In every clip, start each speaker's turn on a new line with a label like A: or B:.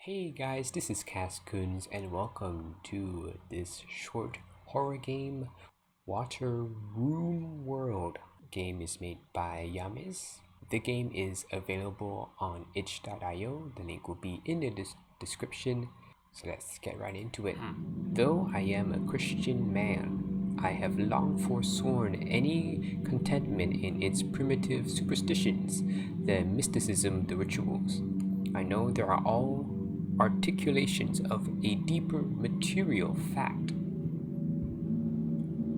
A: Hey guys, this is Cascoons and welcome to this short horror game, Water Room World. Game is made by Yames. The game is available on itch.io. The link will be in the description. So let's get right into it. Though I am a Christian man, I have long forsworn any contentment in its primitive superstitions, the mysticism, the rituals. I know there are all articulations of a deeper material fact.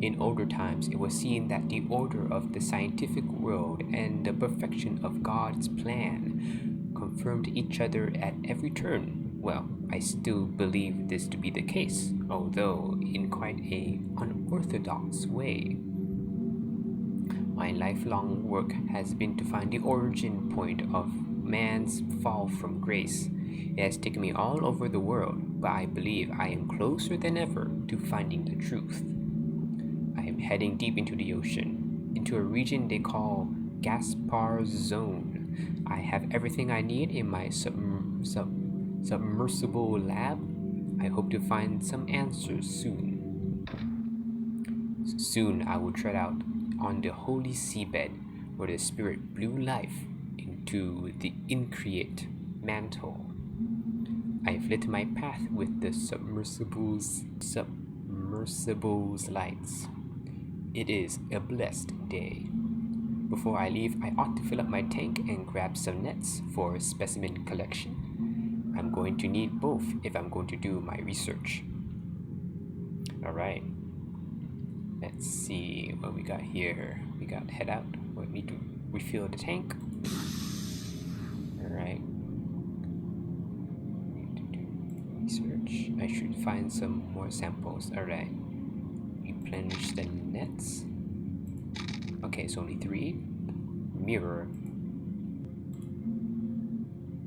A: In older times, it was seen that the order of the scientific world and the perfection of God's plan confirmed each other at every turn. Well, I still believe this to be the case, although in quite an unorthodox way. My lifelong work has been to find the origin point of man's fall from grace. It has taken me all over the world, but I believe I am closer than ever to finding the truth. I am heading deep into the ocean, into a region they call Gaspar's Zone. I have everything I need in my submersible lab. I hope to find some answers soon. Soon I will tread out on the holy seabed where the spirit blew life into the increate mantle. I have lit my path with the submersible's lights. It is a blessed day. Before I leave, I ought to fill up my tank and grab some nets for a specimen collection. I'm going to need both if I'm going to do my research. Alright. Let's see what we got here. We got head out. We need to refill the tank. Alright. Need to do research. I should find some more samples. Alright. Replenish the nets. Okay, it's only 3. Mirror.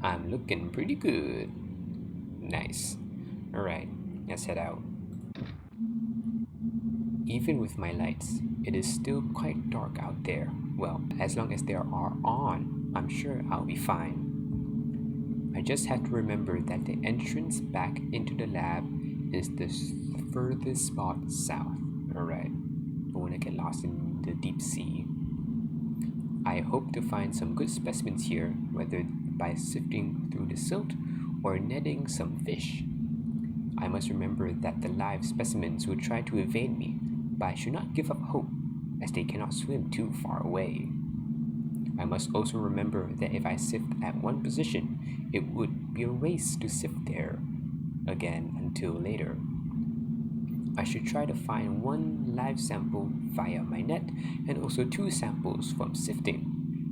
A: I'm looking pretty good. Nice. Alright, let's head out. Even with my lights, it is still quite dark out there. Well, as long as they are on, I'm sure I'll be fine. I just have to remember that the entrance back into the lab is the furthest spot south. Alright, don't want to get lost in the deep sea. I hope to find some good specimens here, whether by sifting through the silt or netting some fish. I must remember that the live specimens will try to evade me, but I should not give up hope, as they cannot swim too far away. I must also remember that if I sift at one position, it would be a race to sift there again until later. I should try to find 1 live sample via my net and also 2 samples from sifting.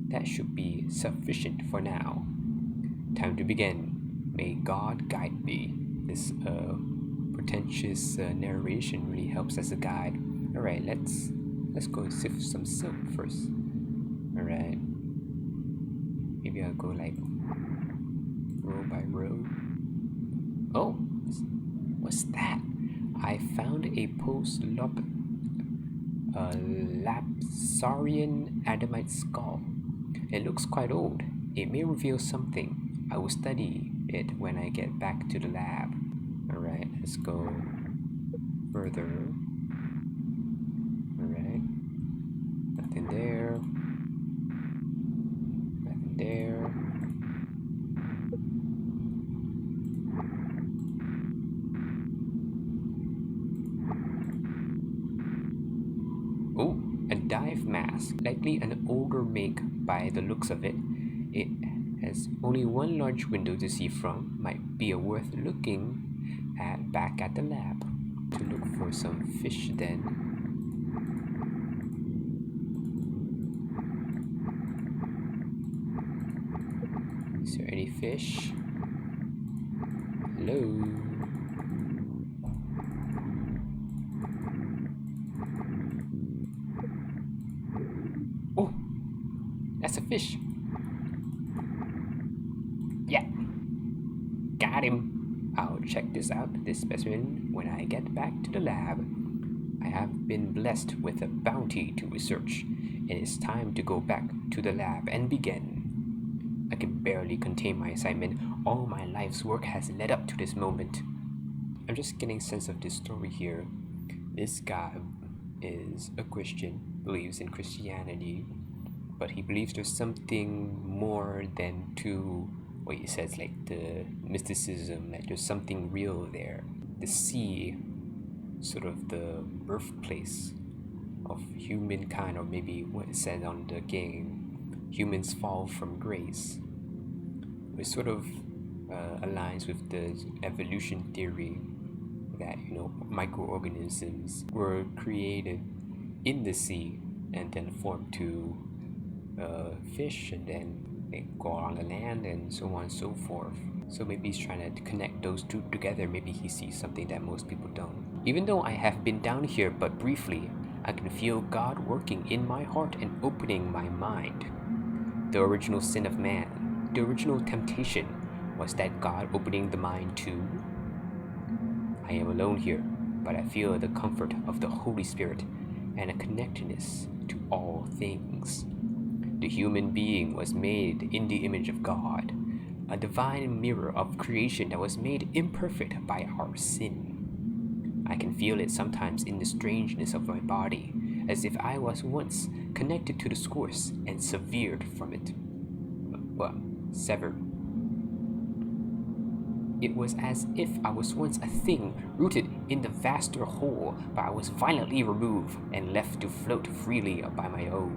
A: That should be sufficient for now. Time to begin. May God guide me. This pretentious narration really helps as a guide. Alright, let's go sift some silt first. Alright. Maybe I'll go like row by row. Oh, what's that? I found a Lapsarian Adamite skull. It looks quite old. It may reveal something. I will study it when I get back to the lab. Alright, let's go further. Alright. Nothing there. Nothing there. Oh, a dive mask. Likely an older make by the looks of it. It has only 1 large window to see from. Might be worth looking at back at the lab to look for some fish then. Is there any fish? Hello? Oh, that's a fish. Yeah, got him. I'll check this specimen, when I get back to the lab. I have been blessed with a bounty to research, and it's time to go back to the lab and begin. I can barely contain my excitement. all my life's work has led up to this moment. I'm just getting a sense of this story here. This guy is a Christian, believes in Christianity, but he believes there's something more than to what he says, like the mysticism, like there's something real there. The sea, sort of the birthplace of humankind, or maybe what it said on the game, humans fall from grace, which sort of aligns with the evolution theory that microorganisms were created in the sea and then formed to fish, and then they go on the land and so on and so forth. So maybe he's trying to connect those two together. Maybe he sees something that most people don't. Even though I have been down here but briefly, I can feel God working in my heart and opening my mind. The original sin of man, the original temptation, was that God opening the mind too? I am alone here, but I feel the comfort of the Holy Spirit and a connectedness to all things. The human being was made in the image of God, a divine mirror of creation that was made imperfect by our sin. I can feel it sometimes in the strangeness of my body, as if I was once connected to the source and severed from it. Well, severed. It was as if I was once a thing rooted in the vaster whole, but I was violently removed and left to float freely by my own.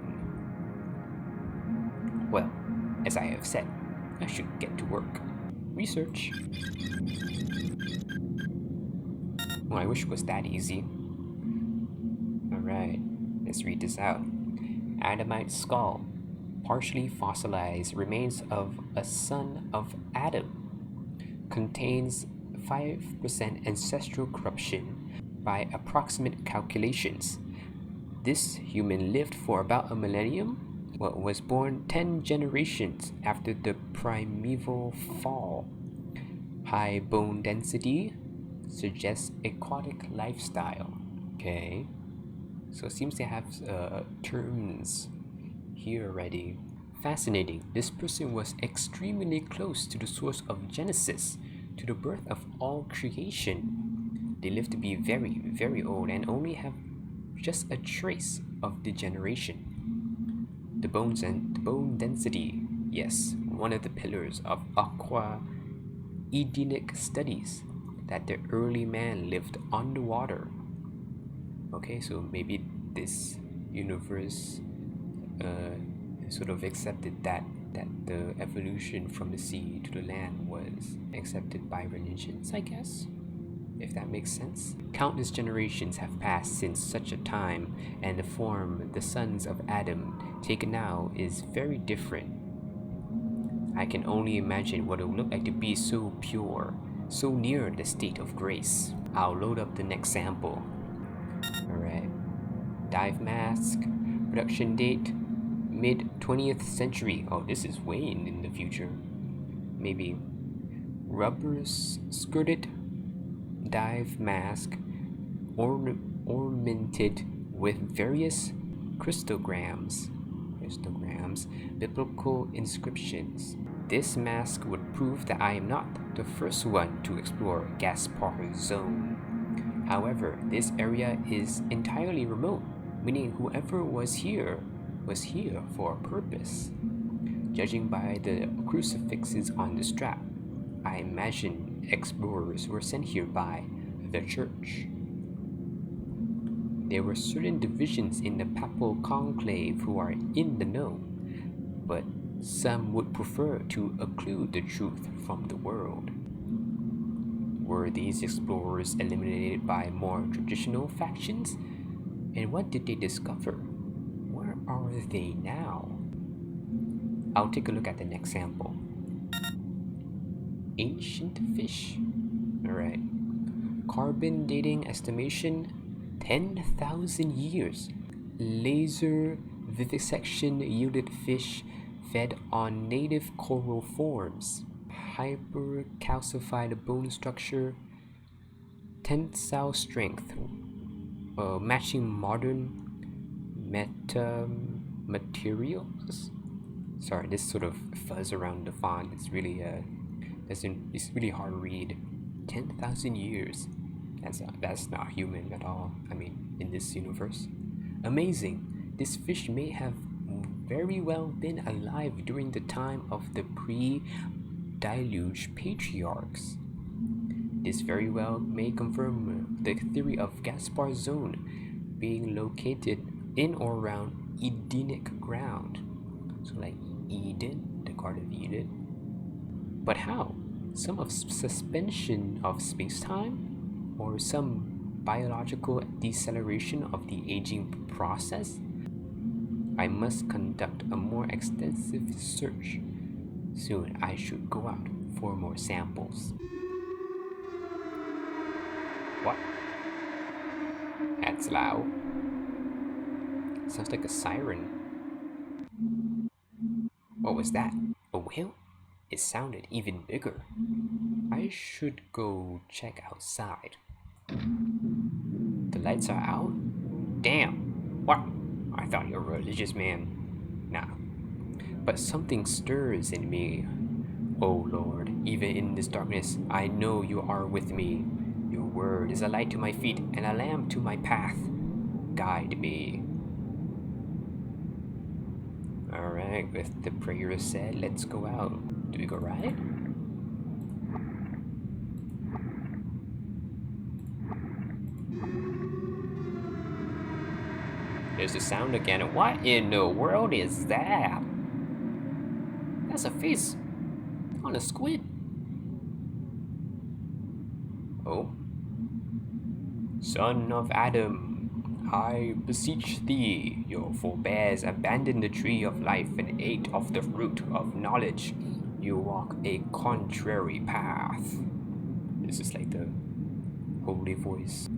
A: Well, as I have said, I should get to work. Research. Well, I wish it was that easy. Alright, let's read this out. Adamite skull. Partially fossilized remains of a son of Adam. Contains 5% ancestral corruption by approximate calculations. This human lived for about a millennium? Well, was born 10 generations after the primeval fall. High bone density suggests aquatic lifestyle. Okay, so it seems they have terms here already. Fascinating. This person was extremely close to the source of Genesis, to the birth of all creation. They lived to be very, very old and only have just a trace of degeneration. The bones and the bone density, yes, one of the pillars of aqua-Edenic studies, that the early man lived underwater. Okay, so maybe this universe sort of accepted that the evolution from the sea to the land was accepted by religions, I guess, if that makes sense. Countless generations have passed since such a time, and the form the sons of Adam take now is very different. I can only imagine what it would look like to be so pure, so near the state of grace. I'll load up the next sample. Alright. Dive mask. Production date mid-20th century. Oh, this is way in the future. Maybe. Rubber skirted dive mask ornamented with various crystograms, biblical inscriptions. This mask would prove that I am not the first one to explore Gaspar's zone. However, this area is entirely remote, meaning whoever was here for a purpose. Judging by the crucifixes on the strap, I imagine explorers were sent here by the church. There were certain divisions in the papal conclave who are in the know, but some would prefer to occlude the truth from the world. Were these explorers eliminated by more traditional factions? And what did they discover? Where are they now? I'll take a look at the next sample. Ancient fish. Alright. Carbon dating estimation 10,000 years. Laser vivisection yielded fish fed on native coral forms. Hypercalcified bone structure. Tensile strength. Matching modern materials. Sorry, this sort of fuzz around the font. It's really It's really hard to read. 10,000 years. That's not human at all. I mean, in this universe. Amazing. This fish may have very well been alive during the time of the pre-deluge patriarchs. This very well may confirm the theory of Gaspar's zone being located in or around Edenic ground. So like Eden, the Garden of Eden. But how? Some of suspension of space-time? Or some biological deceleration of the aging process? I must conduct a more extensive search. Soon I should go out for more samples. What? That's loud. Sounds like a siren. What was that? A whale? It sounded even bigger. I should go check outside. The lights are out? Damn! What? I thought you were a religious man. Nah. But something stirs in me. Oh Lord, even in this darkness, I know you are with me. Your word is a light to my feet and a lamp to my path. Guide me. Alright, with the prayer said, let's go out. Do we go right? There's the sound again. What in the world is that? That's a face on a squid. Oh. Son of Adam, I beseech thee, your forebears abandoned the tree of life and ate of the fruit of knowledge. You walk a contrary path. This is like the holy voice.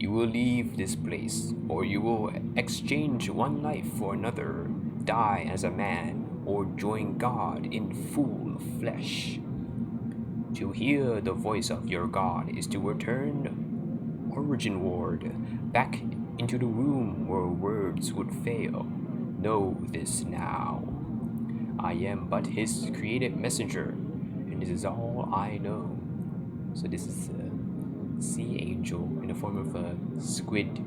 A: You will leave this place, or you will exchange one life for another, die as a man, or join God in full flesh. To hear the voice of your God is to return originward, back into the room where words would fail. Know this now. I am but his created messenger, and this is all I know. So this is a sea angel in the form of a squid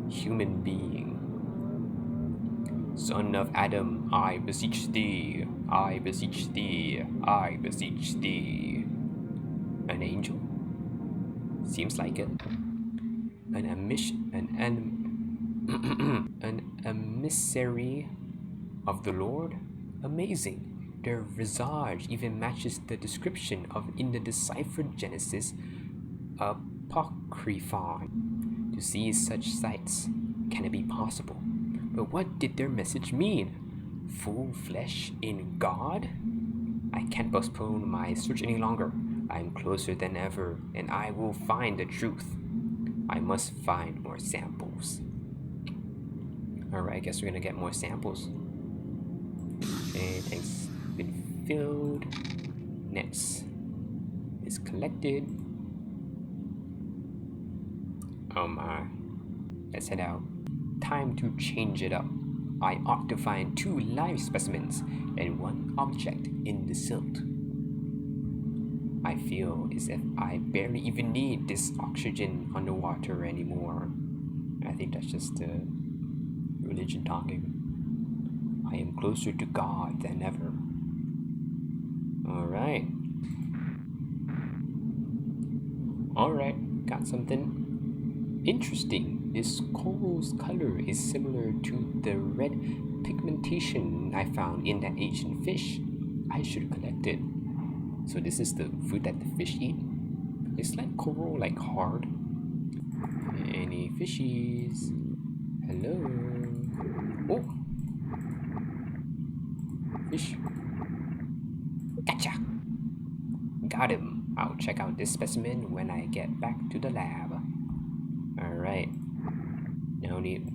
A: human being. Son of Adam, I beseech thee, I beseech thee, I beseech thee. An angel? Seems like it. An emissary of the Lord? Amazing. Their visage even matches the description of in the deciphered Genesis Apocryphon. To see such sights, can it be possible? But what did their message mean? Full flesh in God? I can't postpone my search any longer. I am closer than ever, and I will find the truth. I must find more samples. Alright, I guess we're gonna get more samples. And thanks been filled. Nets is collected. Oh my. Let's head out. Time to change it up. I ought to find 2 live specimens and 1 object in the silt. I feel as if I barely even need this oxygen underwater anymore. I think that's just religion talking. I am closer to God than ever. Alright. Alright, got something interesting. This coral's color is similar to the red pigmentation I found in that Asian fish. I should collect it. So this is the food that the fish eat. It's like coral, like hard. Any fishies? Hello? Oh! Fish. Gotcha! Got him. I'll check out this specimen when I get back to the lab. Alright. Now we need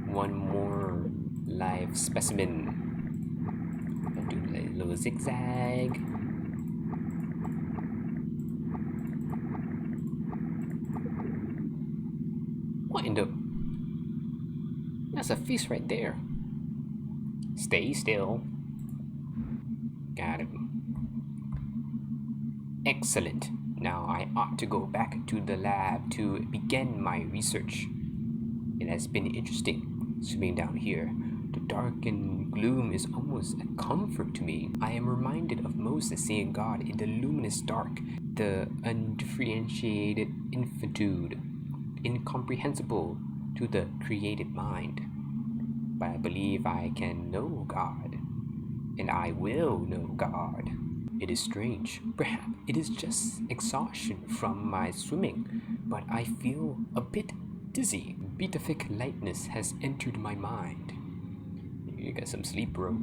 A: 1 more live specimen. I'll do a little zigzag. What in the... That's a fish right there. Stay still. Got him. Excellent. Now I ought to go back to the lab to begin my research. It has been interesting swimming down here. The dark and gloom is almost a comfort to me. I am reminded of Moses seeing God in the luminous dark, the undifferentiated infinitude, incomprehensible to the created mind. But I believe I can know God, and I will know God. It is strange. Perhaps it is just exhaustion from my swimming, but I feel a bit dizzy. Beatific lightness has entered my mind. You get some sleep, bro.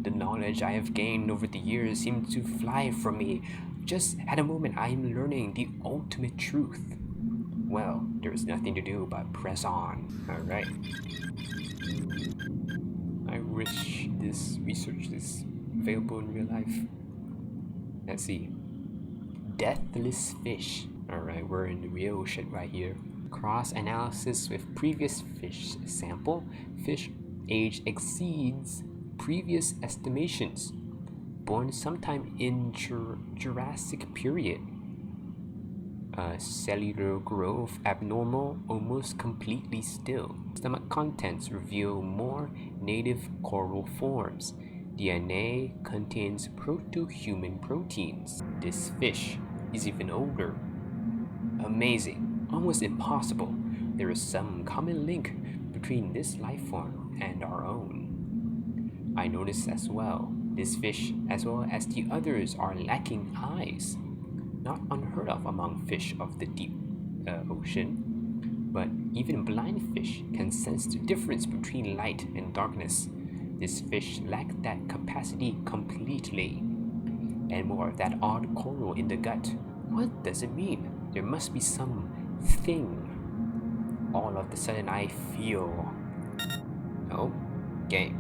A: The knowledge I have gained over the years seems to fly from me. Just at a moment I am learning the ultimate truth. Well, there is nothing to do but press on. Alright. I wish this research is available in real life. Let's see. Deathless fish. Alright, we're in the real shit right here. Cross analysis with previous fish sample. Fish age exceeds previous estimations. Born sometime in Jurassic period. Cellular growth abnormal, almost completely still. Stomach contents reveal more native coral forms. DNA contains proto-human proteins. This fish is even older. Amazing, almost impossible. There is some common link between this life form and our own. I noticed as well, this fish, as well as the others, are lacking eyes. Not unheard of among fish of the deep ocean, but even blind fish can sense the difference between light and darkness. This fish lacked that capacity completely. And more of that odd coral in the gut. What does it mean? There must be some thing. All of a sudden I feel... Oh, okay.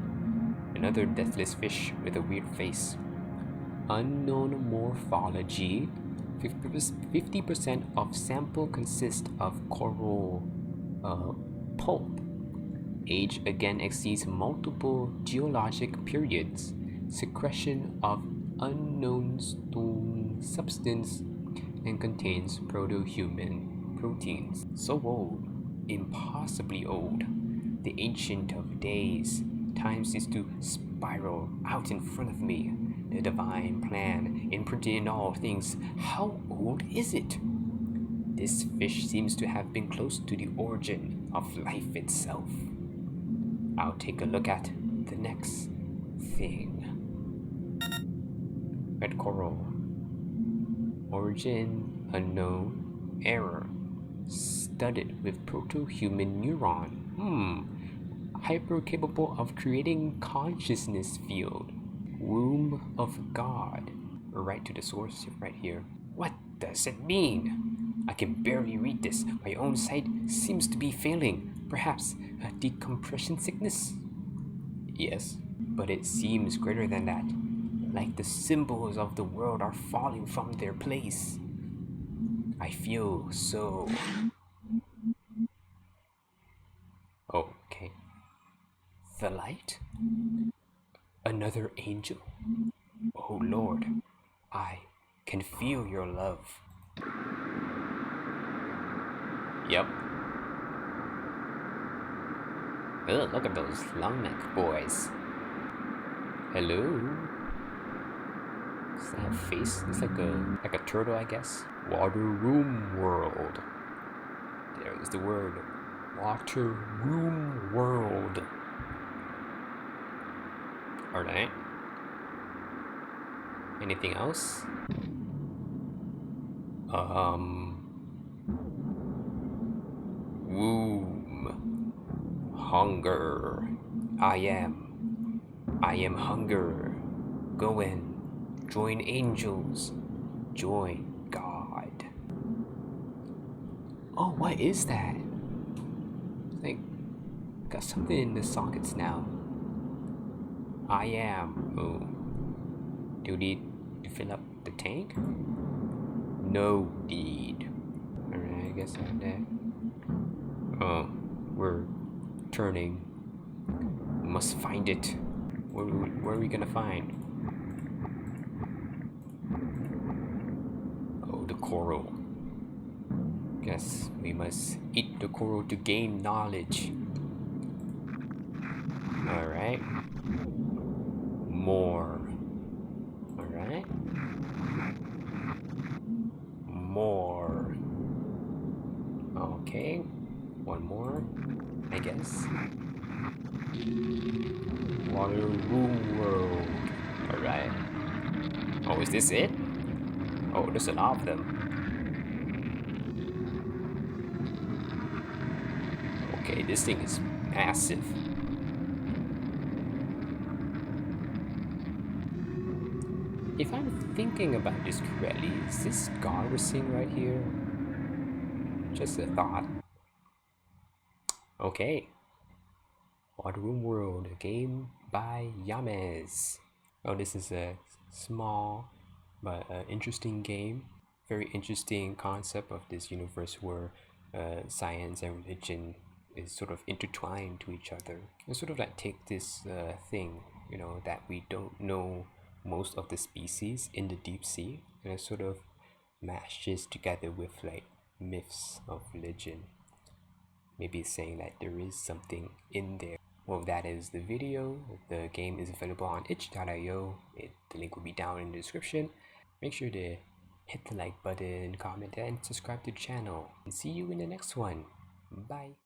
A: Another deathless fish with a weird face. Unknown morphology. 50% of sample consists of coral pulp. Age again exceeds multiple geologic periods. Secretion of unknown stone substance and contains proto-human proteins. So old, impossibly old. The ancient of days. Time seems to spiral out in front of me. The divine plan imprinted in all things. How old is it? This fish seems to have been close to the origin of life itself. I'll take a look at the next thing. Red coral. Origin unknown. Error. Studded with proto-human neuron. Hyper capable of creating consciousness field. Womb of God. Right to the source right here. What does it mean? I can barely read this. My own sight seems to be failing. Perhaps a decompression sickness? Yes, but it seems greater than that. Like the symbols of the world are falling from their place. I feel so... Okay. The light? Another angel? Oh Lord, I can feel your love. Yep. Ugh, look at those long neck boys. Hello? Does that have a face? It's like a turtle, I guess. Water room world. There is the word. Water room world. Alright. Anything else? Womb. Hunger. I am hunger. Go in. Join angels. Join God. Oh, what is that? Like, got something in the sockets now. I am. Oh. Do you need to fill up the tank? No need. Alright, I guess I'm there. Oh, we're turning. Must find it. Where are we gonna find? coral. Guess we must eat the coral to gain knowledge. Alright. More. Alright. More. Okay. One more, I guess. Water room world. Alright. Oh, is this it? Oh, there's a lot of them. Okay, this thing is massive. If I'm thinking about this correctly, is this God we're seeing right here? Just a thought. Okay. Waterroom World, a game by Yames. Oh, this is a small but interesting game. Very interesting concept of this universe where science and religion is sort of intertwined to each other. And sort of like take this thing, that we don't know most of the species in the deep sea, and it sort of mashes together with like myths of religion. Maybe saying that there is something in there. Well, that is the video. The game is available on itch.io. The link will be down in the description. Make sure to hit the like button, comment, and subscribe to the channel. And see you in the next one. Bye.